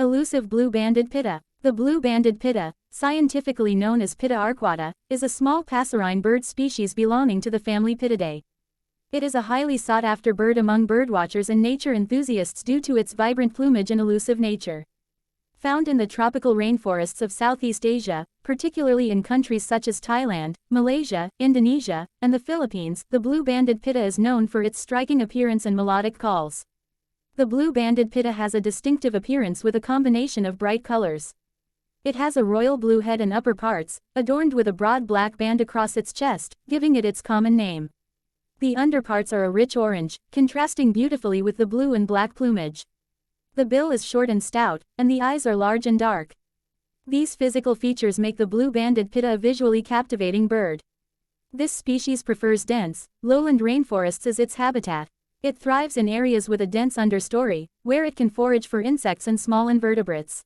Elusive blue-banded pitta. The blue-banded pitta, scientifically known as Pitta arquata, is a small passerine bird species belonging to the family Pittidae. It is a highly sought-after bird among birdwatchers and nature enthusiasts due to its vibrant plumage and elusive nature. Found in the tropical rainforests of Southeast Asia, particularly in countries such as Thailand, Malaysia, Indonesia, and the Philippines, the blue-banded pitta is known for its striking appearance and melodic calls. The blue-banded pitta has a distinctive appearance with a combination of bright colors. It has a royal blue head and upper parts, adorned with a broad black band across its chest, giving it its common name. The underparts are a rich orange, contrasting beautifully with the blue and black plumage. The bill is short and stout, and the eyes are large and dark. These physical features make the blue-banded pitta a visually captivating bird. This species prefers dense, lowland rainforests as its habitat. It thrives in areas with a dense understory, where it can forage for insects and small invertebrates.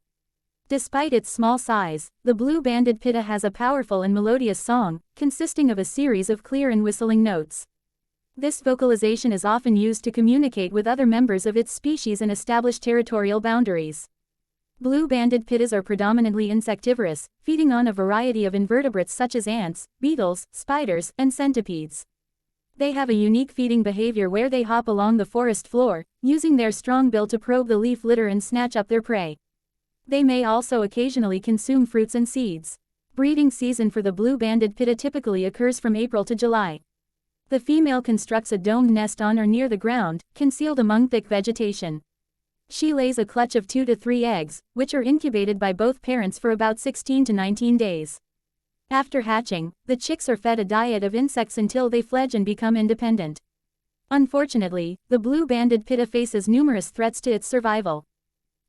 Despite its small size, the blue-banded pitta has a powerful and melodious song, consisting of a series of clear and whistling notes. This vocalization is often used to communicate with other members of its species and establish territorial boundaries. Blue-banded pittas are predominantly insectivorous, feeding on a variety of invertebrates such as ants, beetles, spiders, and centipedes. They have a unique feeding behavior where they hop along the forest floor, using their strong bill to probe the leaf litter and snatch up their prey. They may also occasionally consume fruits and seeds. Breeding season for the blue-banded pitta typically occurs from April to July. The female constructs a domed nest on or near the ground, concealed among thick vegetation. She lays a clutch of 2 to 3 eggs, which are incubated by both parents for about 16 to 19 days. After hatching, the chicks are fed a diet of insects until they fledge and become independent. Unfortunately, the blue-banded pitta faces numerous threats to its survival.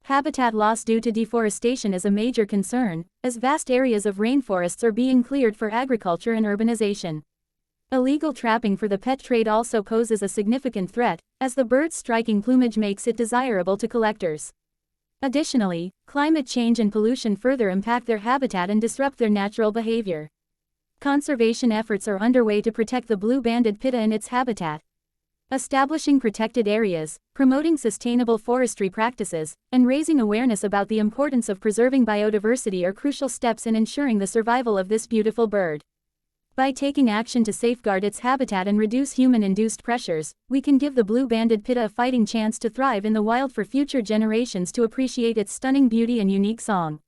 Habitat loss due to deforestation is a major concern, as vast areas of rainforests are being cleared for agriculture and urbanization. Illegal trapping for the pet trade also poses a significant threat, as the bird's striking plumage makes it desirable to collectors. Additionally, climate change and pollution further impact their habitat and disrupt their natural behavior. Conservation efforts are underway to protect the blue-banded pitta and its habitat. Establishing protected areas, promoting sustainable forestry practices, and raising awareness about the importance of preserving biodiversity are crucial steps in ensuring the survival of this beautiful bird. By taking action to safeguard its habitat and reduce human-induced pressures, we can give the blue-banded pitta a fighting chance to thrive in the wild for future generations to appreciate its stunning beauty and unique song.